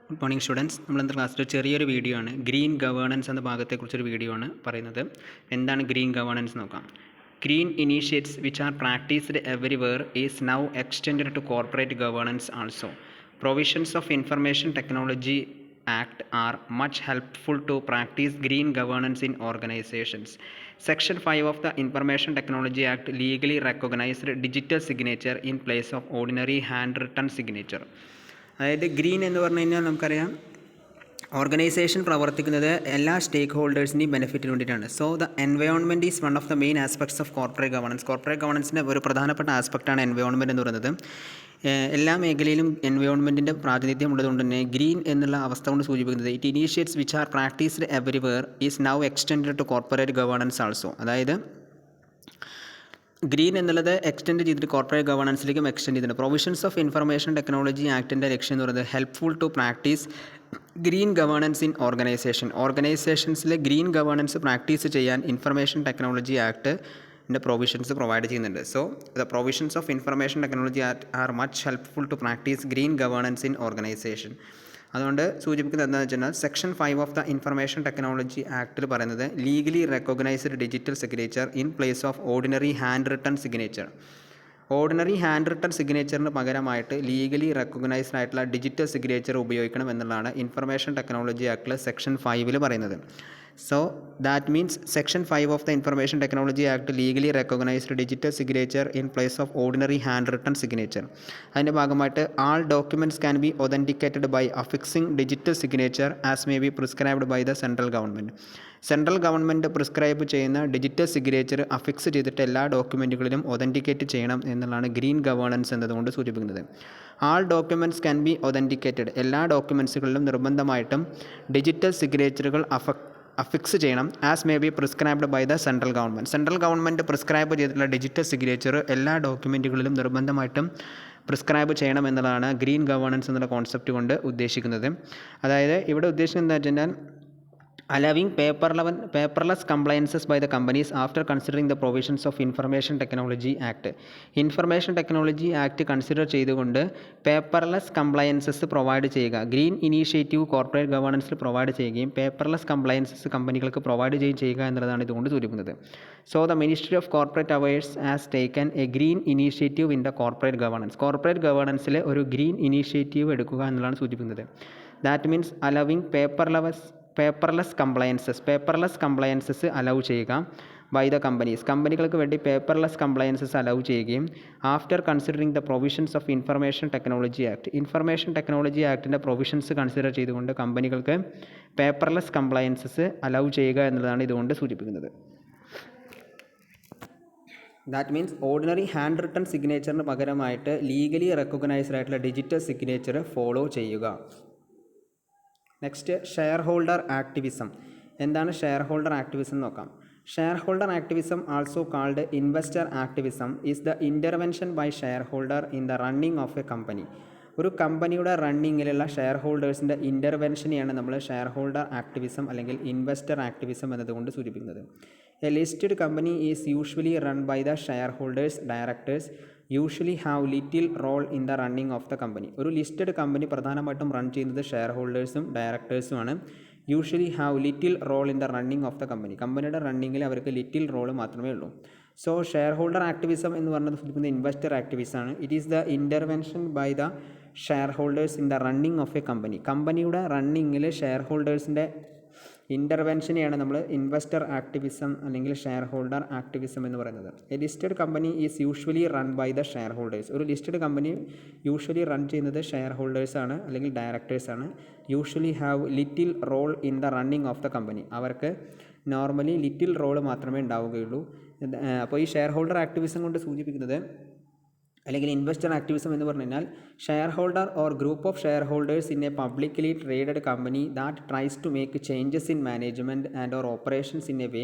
Good morning students. നമ്മൾ ഇന്നത്തെ ക്ലാസ്സിൽ ചെറിയൊരു വീഡിയോ ആണ് ഗ്രീൻ ഗവേണൻസ് എന്ന ഭാഗത്തെക്കുറിച്ചൊരു വീഡിയോ ആണ് പറയുന്നത്. എന്താണ് ഗ്രീൻ ഗവേണൻസ് നോക്കാം. Green initiates which are practised everywhere is now extended to corporate governance also. Provisions of information technology act are much helpful to practise green governance in organisations. Section 5 of the Information Technology Act legally recognized digital signature in place of ordinary handwritten signature. അതായത് green എന്ന് പറഞ്ഞു കഴിഞ്ഞാൽ നമുക്കറിയാം organisation പ്രവർത്തിക്കുന്നത് എല്ലാ സ്റ്റേക്ക് ഹോൾഡേഴ്സിൻ്റെയും ബെനിഫിറ്റിന് വേണ്ടിയിട്ടാണ്. So the environment is one of the main aspects of corporate governance. Corporate ഗവേണൻസിൻ്റെ ഒരു പ്രധാനപ്പെട്ട ആസ്പെക്റ്റാണ് എൻവയോൺമെൻറ്റ് എന്ന് പറയുന്നത്. എല്ലാ മേഖലയിലും എൻവയോൺമെൻറ്റിൻ്റെ പ്രാതിനിധ്യം ഉള്ളതുകൊണ്ട് തന്നെ ഗ്രീൻ എന്നുള്ള അവസ്ഥ കൊണ്ട് സൂചിപ്പിക്കുന്നത് it initiates which are practised everywhere is now extended to corporate governance also. അതായത് ഗ്രീൻ എന്നുള്ളത് എക്സ്റ്റെൻഡ് ചെയ്തിട്ട് കോർപ്പറേറ്റ് ഗവേണൻസിലേക്കും എക്സ്റ്റെൻഡ് ചെയ്തിട്ടുണ്ട്. പ്രൊവിഷൻസ് ഓഫ് ഇൻഫർമേഷൻ ടെക്നോളജി ആക്ടിൻ്റെ ലക്ഷ്യം എന്ന് പറയുന്നത് helpful to practise green governance in ഓർഗനൈസേഷൻസിലെ ഗ്രീൻ ഗവേണൻസ് പ്രാക്ടീസ് ചെയ്യാൻ ഇൻഫർമേഷൻ ടെക്നോളജി ആക്ടിൻ്റെ പ്രൊവിഷൻസ് പ്രൊവൈഡ് ചെയ്യുന്നുണ്ട്. So the provisions of information technology act are much helpful to practise green governance in organisation. അതുകൊണ്ട് സൂചിപ്പിക്കുന്നത് എന്താണെന്ന് വെച്ച് കഴിഞ്ഞാൽ section 5 of the information technology ആക്ടിൽ പറയുന്നത് legally recognised digital signature in place of ordinary hand written signature. Ordinary hand written സിഗ്നേച്ചറിന് പകരമായിട്ട് legally recognised ആയിട്ടുള്ള ഡിജിറ്റൽ സിഗ്നേച്ചർ ഉപയോഗിക്കണം എന്നുള്ളതാണ് ഇൻഫർമേഷൻ ടെക്നോളജി ആക്ടിൽ സെക്ഷൻ 5 പറയുന്നത്. So that means section 5 of the Information Technology Act legally recognized digital signature in place of ordinary handwritten signature. അതിൻ്റെ ഭാഗമായിട്ട് all documents can be authenticated by affixing digital signature as may be prescribed by the central government. Central government prescribe ചെയ്യുന്ന digital signature affix ചെയ്തിട്ട് എല്ലാ ഡോക്യുമെൻറ്റുകളിലും authenticate ചെയ്യണം എന്നുള്ളതാണ് green governance എന്നതുകൊണ്ട് സൂചിപ്പിക്കുന്നത്. All documents can be authenticated. എല്ലാ ഡോക്യുമെൻറ്റ്സുകളിലും നിർബന്ധമായിട്ടും ഡിജിറ്റൽ സിഗ്നേച്ചറുകൾ അഫിക്സ് ചെയ്യണം. As may be prescribed by the central government. Central government prescribe ചെയ്തിട്ടുള്ള ഡിജിറ്റൽ സിഗ്നേച്ചർ എല്ലാ ഡോക്യുമെൻറ്റുകളിലും നിർബന്ധമായിട്ടും പ്രിസ്ക്രൈബ് ചെയ്യണം എന്നുള്ളതാണ് ഗ്രീൻ ഗവേണൻസ് എന്നുള്ള കോൺസെപ്റ്റ് കൊണ്ട് ഉദ്ദേശിക്കുന്നത്. അതായത് ഇവിടെ ഉദ്ദേശിക്കുന്നത് എന്താ വെച്ച് കഴിഞ്ഞാൽ allowing paperless compliances by the companies after considering the provisions of Information Technology Act. Information technology act consider ചെയ്തുകൊണ്ട് പേപ്പർലെസ് കംപ്ലയൻസസ് പ്രൊവൈഡ് ചെയ്യുക. ഗ്രീൻ ഇനീഷ്യേറ്റീവ് കോർപ്പറേറ്റ് ഗവേണൻസിൽ പ്രൊവൈഡ് ചെയ്യുകയും പേപ്പർലെസ് കംപ്ലയൻസസ് കമ്പനികൾക്ക് പ്രൊവൈഡ് ചെയ്യുക എന്നുള്ളതാണ് ഇതുകൊണ്ട് സൂചിപ്പിക്കുന്നത്. So the ministry of corporate affairs has taken a green initiative in the corporate governance. Corporate ഗവേണൻസിൽ ഒരു ഗ്രീൻ ഇനീഷ്യേറ്റീവ് എടുക്കുക എന്നുള്ളതാണ് സൂചിപ്പിക്കുന്നത്. That means allowing paperless compliances allow ചെയ്യുക ബൈ ദ കമ്പനീസ്. കമ്പനികൾക്ക് വേണ്ടി പേപ്പർലെസ് കംപ്ലയൻസസ് അലൗ ചെയ്യുകയും after considering the provisions of information technology act. Information technology ആക്ടിൻ്റെ പ്രൊവിഷൻസ് കൺസിഡർ ചെയ്തുകൊണ്ട് കമ്പനികൾക്ക് പേപ്പർലെസ് കംപ്ലയൻസസ് അലൗ ചെയ്യുക എന്നുള്ളതാണ് ഇതുകൊണ്ട് സൂചിപ്പിക്കുന്നത്. That means ordinary hand written സിഗ്നേച്ചറിന് പകരമായിട്ട് ലീഗലി റെക്കഗ്നൈസ്ഡ് ആയിട്ടുള്ള ഡിജിറ്റൽ സിഗ്നേച്ചർ ഫോളോ ചെയ്യുക. Next, shareholder activism. എന്താണ് ഷെയർ ഹോൾഡർ ആക്ടിവിസം എന്ന് നോക്കാം. Shareholder activism, also called investor activism, is the intervention by shareholder in the running of a company. ഒരു കമ്പനിയുടെ റണ്ണിങ്ങിലുള്ള ഷെയർ ഹോൾഡേഴ്സിൻ്റെ ഇൻ്റർവെൻഷനെയാണ് നമ്മൾ ഷെയർ ഹോൾഡർ ആക്ടിവിസം അല്ലെങ്കിൽ ഇൻവെസ്റ്റർ ആക്ടിവിസം എന്നതുകൊണ്ട് സൂചിപ്പിക്കുന്നത്. A listed company is usually run by the shareholders directors usually have little role in the running of the company. ഒരു ലിസ്റ്റഡ് കമ്പനി പ്രധാനമായിട്ടും റൺ ചെയ്യുന്നത് ഷെയർ ഹോൾഡേഴ്സും ഡയറക്ടേഴ്സുമാണ്. Usually have little role in the running of the company. കമ്പനിയുടെ റണ്ണിങ്ങിൽ അവർക്ക് little role മാത്രമേ ഉള്ളൂ. സോ ഷെയർ ഹോൾഡർ ആക്ടിവിസം എന്ന് പറഞ്ഞത് സൂചിപ്പിക്കുന്നത് ഇൻവെസ്റ്റർ ആക്ടിവിസം ആണ്. It is the intervention by the shareholders in the running of a company. കമ്പനിയുടെ റണ്ണിങ്ങിൽ ഷെയർ ഹോൾഡേഴ്സിൻ്റെ ഇൻ്റർവെൻഷനെയാണ് നമ്മൾ ഇൻവെസ്റ്റർ ആക്ടിവിസം അല്ലെങ്കിൽ ഷെയർ ഹോൾഡർ ആക്ടിവിസം എന്ന് പറയുന്നത്. A listed company is usually run by the shareholders. ഒരു ലിസ്റ്റഡ് കമ്പനി യൂഷ്വലി റൺ ചെയ്യുന്നത് ഷെയർ ഹോൾഡേഴ്സാണ് അല്ലെങ്കിൽ ഡയറക്ടേഴ്സാണ്. Usually have little role in the running of the company. അവർക്ക് നോർമലി ലിറ്റിൽ റോൾ മാത്രമേ ഉണ്ടാവുകയുള്ളൂ. അപ്പോൾ ഈ ഷെയർ ഹോൾഡർ ആക്ടിവിസം കൊണ്ട് സൂചിപ്പിക്കുന്നത് അല്ലെങ്കിൽ ഇൻവെസ്റ്റർ ആക്ടിവിസം എന്ന് പറഞ്ഞു കഴിഞ്ഞാൽ shareholder or group of shareholders in a publicly traded company that tries to make changes in management and or operations in a way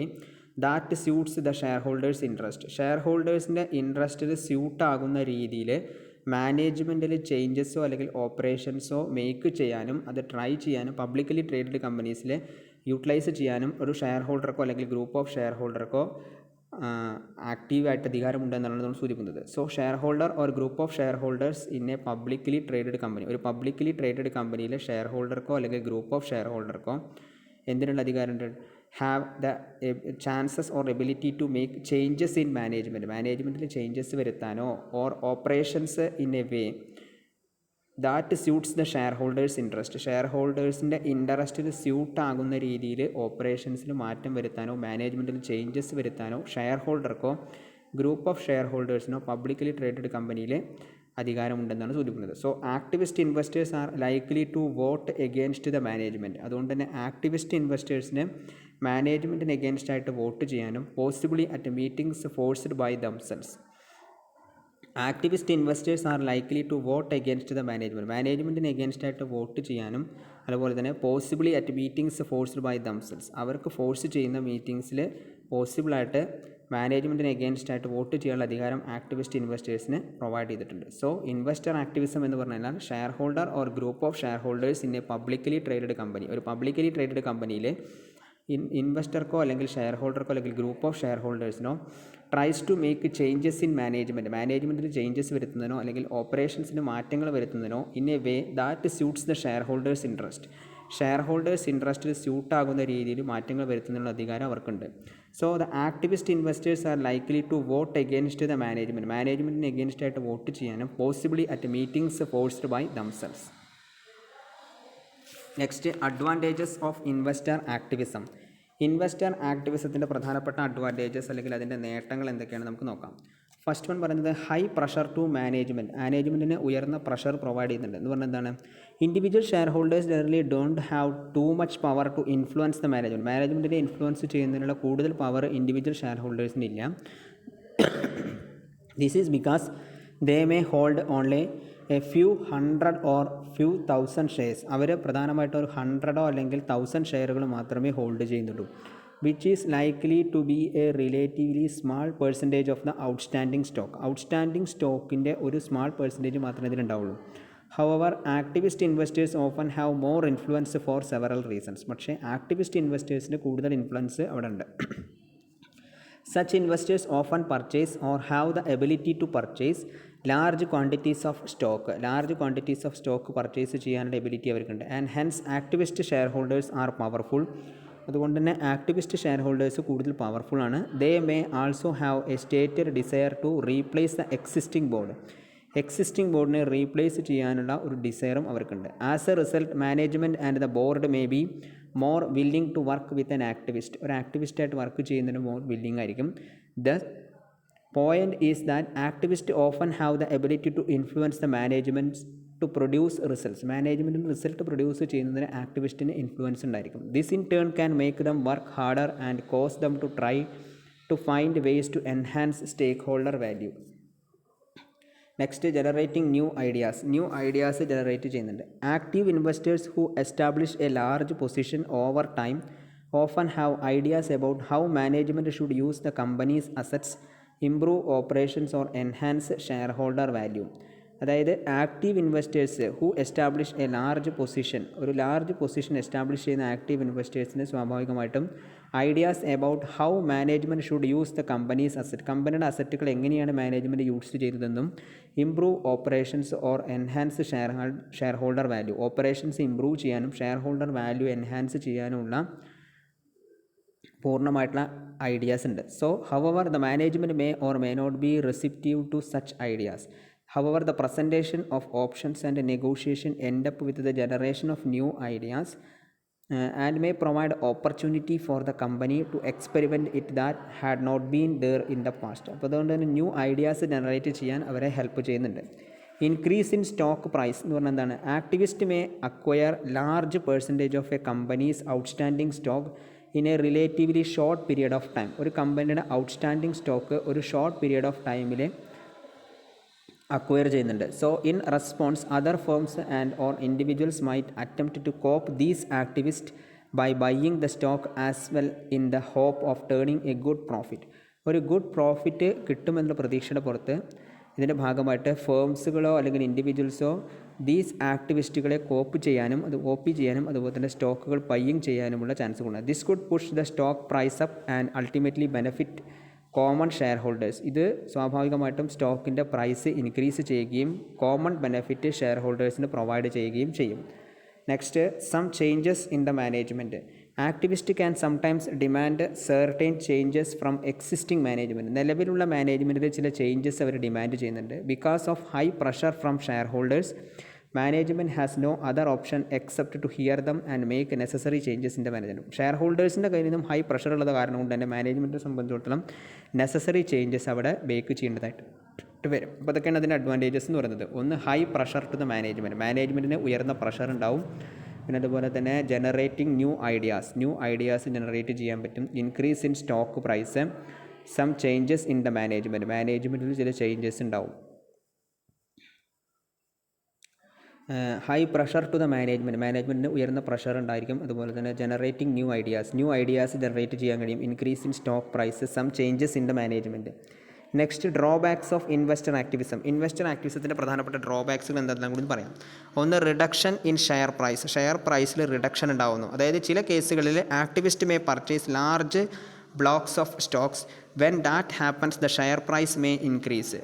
that suits the shareholders interest. ഷെയർ ഹോൾഡേഴ്സിൻ്റെ ഇൻട്രസ്റ്റിൽ സ്യൂട്ടാകുന്ന രീതിയിൽ മാനേജ്മെൻറ്റിൽ ചേഞ്ചസോ അല്ലെങ്കിൽ ഓപ്പറേഷൻസോ make ചെയ്യാനും അത് try ചെയ്യാനും പബ്ലിക്കലി ട്രേഡഡ് കമ്പനീസിൽ യൂട്ടിലൈസ് ചെയ്യാനും ഒരു ഷെയർ ഹോൾഡർക്കോ അല്ലെങ്കിൽ ഗ്രൂപ്പ് ഓഫ് ഷെയർ ഹോൾഡർക്കോ ആക്റ്റീവായിട്ട് അധികാരമുണ്ട് എന്നുള്ളതാണ് നമ്മൾ സൂചിപ്പിക്കുന്നത്. So shareholder or group of shareholders in a publicly traded company, ഒരു പബ്ലിക്കലി ട്രേഡഡ് കമ്പനിയിലെ ഷെയർ ഹോൾഡർക്കോ അല്ലെങ്കിൽ ഗ്രൂപ്പ് ഓഫ് ഷെയർ ഹോൾഡർക്കോ എന്തിനുള്ള അധികാരമുണ്ട്? Have the chances or ability to make changes in മാനേജ്മെൻറ്റിൽ ചേഞ്ചസ് വരുത്താനോ or operations in a way that suits the shareholders interest, ഷെയർ ഹോൾഡേഴ്സിൻ്റെ ഇൻട്രസ്റ്റിൽ സ്യൂട്ടാകുന്ന രീതിയിൽ ഓപ്പറേഷൻസിൽ മാറ്റം വരുത്താനോ മാനേജ്മെൻറ്റിൽ ചേഞ്ചസ് വരുത്താനോ ഷെയർ ഹോൾഡർക്കോ ഗ്രൂപ്പ് ഓഫ് ഷെയർ ഹോൾഡേഴ്സിനോ പബ്ലിക്കലി ട്രേഡഡ് കമ്പനിയിൽ അധികാരമുണ്ടെന്നാണ് സൂചിപ്പിക്കുന്നത്. So activist investors are likely to vote against the management, അതുകൊണ്ട് തന്നെ ആക്ടിവിസ്റ്റ് ഇൻവെസ്റ്റേഴ്സിന് മാനേജ്മെൻറ്റിന് എഗെയിൻസ്റ്റ് ആയിട്ട് വോട്ട് ചെയ്യാനും possibly at meetings forced by themselves. Activist investors are likely to vote against the മാനേജ്മെൻറ്റിന് എഗെയിൻസ്റ്റ് ആയിട്ട് വോട്ട് ചെയ്യാനും അതുപോലെ തന്നെ possibly at meetings forced by themselves, അവർക്ക് ഫോഴ്സ് ചെയ്യുന്ന മീറ്റിംഗ്സിൽ പോസിബിളായിട്ട് മാനേജ്മെൻറ്റിന് എഗെയിൻസ്റ്റ് ആയിട്ട് വോട്ട് ചെയ്യാനുള്ള അധികാരം ആക്ടിവിസ്റ്റ് ഇൻവെസ്റ്റേഴ്സിന് പ്രൊവൈഡ് ചെയ്തിട്ടുണ്ട്. സോ ഇൻവെസ്റ്റർ ആക്ടിവിസം എന്ന് പറഞ്ഞാൽ shareholder or group of shareholders in a publicly traded company, ഒരു പബ്ലിക്കലി ട്രേഡഡ് കമ്പനിയിൽ ഇൻവെസ്റ്റർക്കോ അല്ലെങ്കിൽ ഷെയർ ഹോൾഡർക്കോ അല്ലെങ്കിൽ ഗ്രൂപ്പ് ഓഫ് ഷെയർ ഹോൾഡേഴ്സിനോ tries to make changes in മാനേജ്മെൻറ്റിൽ ചേഞ്ചസ് വരുത്തുന്നതിനോ അല്ലെങ്കിൽ ഓപ്പറേഷൻസിന് മാറ്റങ്ങൾ വരുത്തുന്നതിനോ in a way that suits the shareholders interest, shareholders ഇൻട്രസ്റ്റിൽ സ്യൂട്ടാകുന്ന രീതിയിൽ മാറ്റങ്ങൾ വരുത്തുന്നതിനുള്ള അധികാരം അവർക്കുണ്ട്. So the activist investors are likely to vote against the മാനേജ്മെൻറ്റിന് എഗെയിൻസ്റ്റ് ആയിട്ട് വോട്ട് ചെയ്യാനും possibly at meetings forced by themselves. Next, advantages of investor activism. Investor ആക്ടിവിസത്തിൻ്റെ പ്രധാനപ്പെട്ട അഡ്വാൻറ്റേജസ് അല്ലെങ്കിൽ അതിൻ്റെ നേട്ടങ്ങൾ എന്തൊക്കെയാണ് നമുക്ക് നോക്കാം. ഫസ്റ്റ് വൺ പറയുന്നത് ഹൈ പ്രഷർ ടു മാനേജ്മെൻറ്റിന് ഉയർന്ന പ്രഷർ പ്രൊവൈഡ് ചെയ്യുന്നുണ്ട് എന്ന് പറഞ്ഞാൽ എന്താണ്? Individual shareholders generally don't have too much power to influence the മാനേജ്മെൻറ്റിനെ ഇൻഫ്ലുവൻസ് ചെയ്യുന്നതിനുള്ള കൂടുതൽ പവർ ഇൻഡിവിജ്വൽ ഷെയർ ഹോൾഡേഴ്സിനില്ല. This is because they may hold only a few hundred or few thousand shares, അവർ പ്രധാനമായിട്ടും ഒരു 100 അല്ലെങ്കിൽ 1000 ഷെയറുകൾ മാത്രമേ ഹോൾഡ് ചെയ്യുന്നുള്ളൂ. Which is likely to be a relatively small percentage of the outstanding സ്റ്റോക്കിൻ്റെ ഒരു സ്മാൾ പെർസെൻറ്റേജ് മാത്രമേ ഇതിലുണ്ടാവുള്ളൂ. However activist investors often have more influence for several reasons, പക്ഷേ ആക്ടിവിസ്റ്റ് ഇൻവെസ്റ്റേഴ്സിന് കൂടുതൽ ഇൻഫ്ലുവൻസ് അവിടെ ഉണ്ട്. Such investors often purchase or have the ability to purchase large quantities of stock purchase ചെയ്യാനുള്ള എബിലിറ്റി അവർക്കുണ്ട്. And hence activist shareholders are powerful, അതുകൊണ്ട് തന്നെ activist shareholders കൂടുതൽ പവർഫുൾ ആണ്. They may also have a stated desire to replace the existing ബോർഡിനെ replace ചെയ്യാനുള്ള ഒരു ഡിസയറും അവർക്കുണ്ട്. As a result management and the board may be more willing to work with an activist, ഒരു ആക്ടിവിസ്റ്റായിട്ട് work ചെയ്യുന്നതിന് മോർ വില്ലിംഗ് ആയിരിക്കും. The point is that activist often have the ability to influence the management to produce results, മാനേജ്മെൻറ്റിന് result produce ചെയ്യുന്നതിന് ആക്ടിവിസ്റ്റിന് influence ഉണ്ടായിരിക്കും. This in turn can make them work harder and cause them to try to find ways to enhance stakeholder value. Next, generating new ideas generate ചെയ്യുന്നുണ്ട്. Active investors who establish a large position over time often have ideas about how management should use the companies assets, improve operations or enhance share holder value. അതായത് active investors who establish a large position establish ചെയ്യുന്ന active ഇൻവെസ്റ്റേഴ്സിന് സ്വാഭാവികമായിട്ടും ideas about how management should use the company's asset, കമ്പനിയുടെ അസറ്റുകൾ എങ്ങനെയാണ് management use ചെയ്തതെന്നും improve operations or enhance share holder value, operations improve ചെയ്യാനും share holder value enhance ചെയ്യാനുമുള്ള പൂർണ്ണമായിട്ടുള്ള ഐഡിയാസ് ഉണ്ട്. So however the management may or may not be receptive to such ideas. However, the presentation of options and negotiation end up with the generation of new ideas and may provide opportunity for the company to experiment it that had not been there in the past. അപ്പോൾ അതുകൊണ്ട് തന്നെ new ideas generate ചെയ്യാൻ അവരെ help ചെയ്യുന്നുണ്ട്. Increase in stock price എന്ന് പറഞ്ഞാൽ എന്താണ്? Activist may acquire large percentage of a company's outstanding stock in a relatively short period of time. ഒരു കമ്പനിയുടെ ഔട്ട്സ്റ്റാൻഡിങ് സ്റ്റോക്ക് ഒരു ഷോർട്ട് പീരിയഡ് ഓഫ് ടൈമിൽ അക്വയർ ചെയ്യുന്നുണ്ട്. So in response other firms and or individuals might attempt to cope these activist by buying the stock as well in the hope of turning a good profit. ഒരു good profit കിട്ടുമെന്നുള്ള പ്രതീക്ഷയുടെ പുറത്ത് ഇതിൻ്റെ ഭാഗമായിട്ട് ഫേംസുകളോ അല്ലെങ്കിൽ ഇൻഡിവിജ്വൽസോ these ആക്ടിവിസ്റ്റുകളെ copy ചെയ്യാനും അതുപോലെ തന്നെ സ്റ്റോക്കുകൾ ബൈയിങ് ചെയ്യാനുമുള്ള ചാൻസുകളുണ്ട്. This could push the stock price up and ultimately benefit common shareholder. ഇത് സ്വാഭാവികമായിട്ടും സ്റ്റോക്കിൻ്റെ പ്രൈസ് ഇൻക്രീസ് ചെയ്യുകയും കോമൺ ബെനിഫിറ്റ് ഷെയർ ഹോൾഡേഴ്സിന് പ്രൊവൈഡ് ചെയ്യുകയും ചെയ്യും. Next, some changes in the management. Activist can sometimes demand certain changes from existing management. നിലവിലുള്ള മാനേജ്മെൻറ്റിൽ ചില ചേഞ്ചസ് അവർ ഡിമാൻഡ് ചെയ്യുന്നുണ്ട്. Because of high pressure from shareholders, management has no other option except to hear them and make necessary changes in the management. ഷെയർ ഹോൾഡേഴ്സിൻ്റെ കയ്യിൽ നിന്നും high pressure ഉള്ളത് കാരണം കൊണ്ട് തന്നെ മാനേജ്മെൻറ്റിനെ സംബന്ധിച്ചിടത്തോളം നെസസറി ചേഞ്ചസ് അവിടെ മേക്ക് ചെയ്യേണ്ടതായിട്ട് വരും. അപ്പോൾ അതൊക്കെയാണ് അതിൻ്റെ അഡ്വാൻറ്റേജസ് എന്ന് പറയുന്നത്. ഒന്ന്, ഹൈ പ്രഷർ ടു ദ മാനേജ്മെൻറ്റിന് ഉയർന്ന പ്രഷർ ഉണ്ടാവും. പിന്നെ അതുപോലെ തന്നെ ജനറേറ്റിംഗ് ന്യൂ ഐഡിയാസ് ജനറേറ്റ് ചെയ്യാൻ പറ്റും. Increase in stock price, some changes in the മാനേജ്മെൻറ്റിൽ ചില ചേഞ്ചസ് ഉണ്ടാവും. ഹൈ പ്രഷർ ടു ദ മാനേജ്മെൻറ്റിന് ഉയർന്ന പ്രഷർ ഉണ്ടായിരിക്കും. അതുപോലെ തന്നെ ജനറേറ്റിംഗ് ന്യൂ ഐഡിയാസ് ജനറേറ്റ് ചെയ്യാൻ കഴിയും. Increase in stock price, some changes in the management. Next, drawbacks of investor ആക്ടിവിസത്തിൻ്റെ പ്രധാനപ്പെട്ട ഡ്രോബാക്സുകൾ എന്താണെന്ന് കൂടി പറയാം. ഒന്ന്, റിഡക്ഷൻ ഇൻ ഷെയർ പ്രൈസിൽ റിഡക്ഷൻ ഉണ്ടാകുന്നു. അതായത് ചില കേസുകളിൽ activist may purchase large blocks of stocks. When that happens the share price may increase.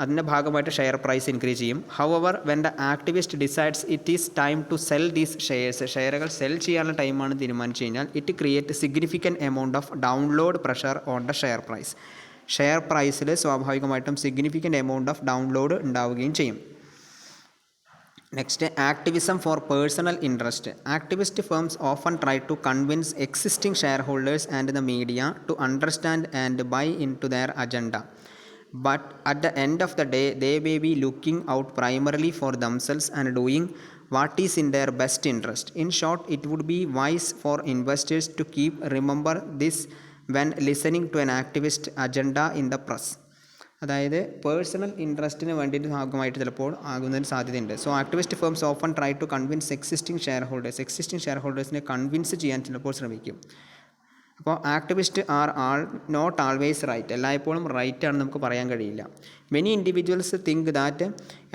അതിൻ്റെ ഭാഗമായിട്ട് ഷെയർ പ്രൈസ് ഇൻക്രീസ് ചെയ്യും. However when the activist decides it is time to sell these ഷെയറുകൾ sell ചെയ്യാനുള്ള ടൈമാണ് തീരുമാനിച്ചു കഴിഞ്ഞാൽ it create significant amount of download pressure on the share പ്രൈസിൽ സ്വാഭാവികമായിട്ടും സിഗ്നിഫിക്കൻറ്റ് എമൗണ്ട് ഓഫ് ഡൗൺലോഡ് ഉണ്ടാവുകയും ചെയ്യും. Next, activism for personal interest. Activist firms often try to convince existing share holders and the media to understand and buy in to their agenda. But at the end of the day, they may be looking out primarily for themselves and doing what is in their best interest. In short, it would be wise for investors to remember this when listening to an activist agenda in the press. അതായത് personal ഇൻട്രസ്റ്റിന് വേണ്ടിയിട്ട് ഭാഗമായിട്ട് ചിലപ്പോൾ ആകുന്നതിന് സാധ്യതയുണ്ട്. So activist firms often try to convince existing ഷെയർ ഹോൾഡേഴ്സിനെ convince ചെയ്യാൻ ചിലപ്പോൾ ശ്രമിക്കും. അപ്പോൾ activist are not always right. എല്ലായ്പ്പോഴും റൈറ്റ് ആണെന്ന് നമുക്ക് പറയാൻ കഴിയില്ല. Many individuals think that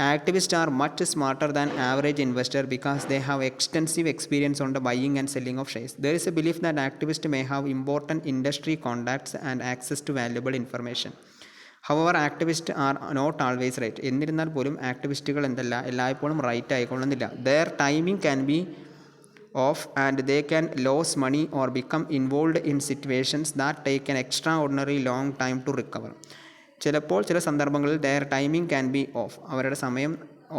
activist are much smarter than average investor because they have extensive experience on the buying and selling of shares. There is a belief that activist may have important industry contacts and access to valuable information. Our activist are not always right. എന്നിരുന്നാൽ പോലും ആക്ടിവിസ്റ്റുകൾ എല്ലായ്പ്പോഴും right ആയിക്കൊള്ളുന്നില്ല. Their timing can be off and they can lose money or become involved in situations that take an extraordinary long time to recover. ചിലപ്പോൾ ചില സന്ദർഭങ്ങളിൽ their timing can be off, അവരുടെ സമയം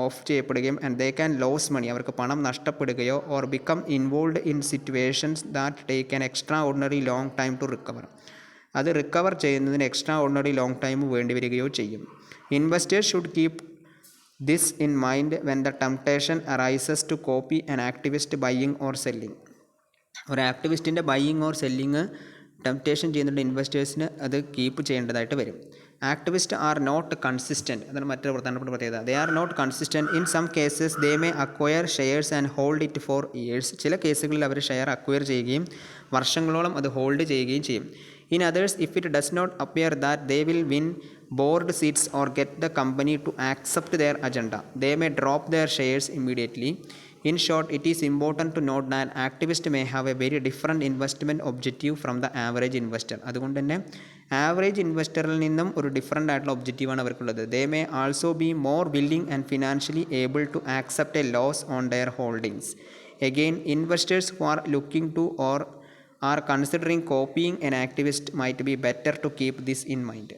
ഓഫ് ചെയ്യപ്പെടുകയും and they can lose money, അവർക്ക് പണം നഷ്ടപ്പെടുകയോ or become involved in situations that take an extraordinary long time to recover, അത് recover ചെയ്യുന്നതിന് എക്സ്ട്രാ ഓർഡിനറി ലോങ് ടൈം വേണ്ടി വരികയോ ചെയ്യും. Investors should keep this in mind when the temptation arises to copy an activist buying or selling. ഒരു ആക്ടിവിസ്റ്റിൻ്റെ buying or selling temptation ചെയ്യുന്നുണ്ട് ഇൻവെസ്റ്റേഴ്സിന്, അത് keep ചെയ്യേണ്ടതായിട്ട് വരും. ആക്ടിവിസ്റ്റ് ആർ നോട്ട് കൺസിസ്റ്റൻറ്റ്, അതാണ് മറ്റൊരു പ്രധാനപ്പെട്ട പ്രത്യേകത. They are not consistent. In some cases they may acquire shares and hold it for years. ചില കേസുകളിൽ അവർ ഷെയർ അക്വയർ ചെയ്യുകയും വർഷങ്ങളോളം അത് ഹോൾഡ് ചെയ്യുകയും ചെയ്യും. In others, if it does not appear that they will win board seats or get the company to accept their agenda, they may drop their shares immediately. In short, it is important to note that activists may have a very different investment objective from the average investor. അതുകൊണ്ട് തന്നെ average ഇൻവെസ്റ്ററിൽ നിന്നും ഒരു different ആയിട്ടുള്ള ഒബ്ജക്റ്റീവാണ് അവർക്കുള്ളത്. They may also be more willing and financially able to accept a loss on their holdings. Again, investors who are looking to or are considering copying an activist might be better to keep this in mind.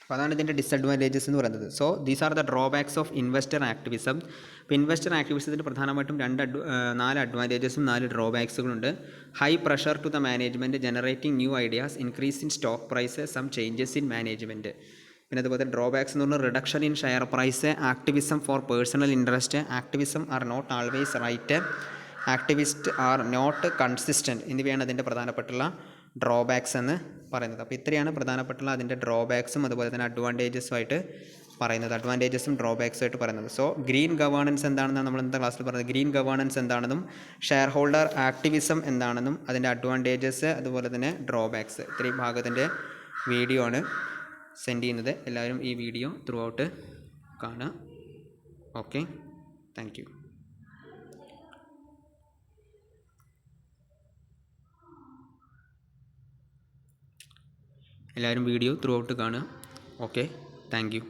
അപ്പോൾ അതാണ് ഇതിൻ്റെ disadvantages എന്ന് പറയുന്നത്. So these are the drawbacks of investor activism. ഇപ്പോൾ investor ആക്ടിവിസത്തിന് പ്രധാനമായിട്ടും 4 അഡ്വാൻറ്റേജസും 4 ഡ്രോബാക്സുകളുണ്ട്. High pressure to the management, generating new ideas, increase in stock price, some changes in management. പിന്നെ അതുപോലെ ഡ്രോബാക്സ് എന്ന് പറഞ്ഞാൽ reduction in share price, activism for personal interest, activism are not always right, activist are not consistent എന്നിവയാണ് അതിൻ്റെ പ്രധാനപ്പെട്ടുള്ള drawbacks എന്ന് പറയുന്നത്. അപ്പോൾ ഇത്രയാണ് പ്രധാനപ്പെട്ടുള്ള അതിൻ്റെ ഡ്രോബാക്സും അതുപോലെ തന്നെ അഡ്വാൻറ്റേജസുമായിട്ട് പറയുന്നത്, അഡ്വാൻറ്റേജസും ഡ്രോബാക്സും ആയിട്ട് പറയുന്നത്. സോ ഗ്രീൻ ഗവേണൻസ് എന്താണെന്നാണ് നമ്മൾ ഇന്നത്തെ ക്ലാസ്സിൽ പറയുന്നത്. ഗ്രീൻ ഗവേണൻസ് എന്താണെന്നും ഷെയർ ഹോൾഡർ ആക്ടിവിസം എന്താണെന്നും അതിൻ്റെ അഡ്വാൻറ്റേജസ് അതുപോലെ തന്നെ ഡ്രോബാക്സ്, ഇത്രയും ഭാഗത്തിൻ്റെ വീഡിയോ ആണ് സെൻഡ് ചെയ്യുന്നത്. എല്ലാവരും ഈ വീഡിയോ ത്രൂ ഔട്ട് കാണുക. Okay, thank you. എല്ലാവരും വീഡിയോ ത്രൂ ഔട്ട് കാണുക. Okay, thank you.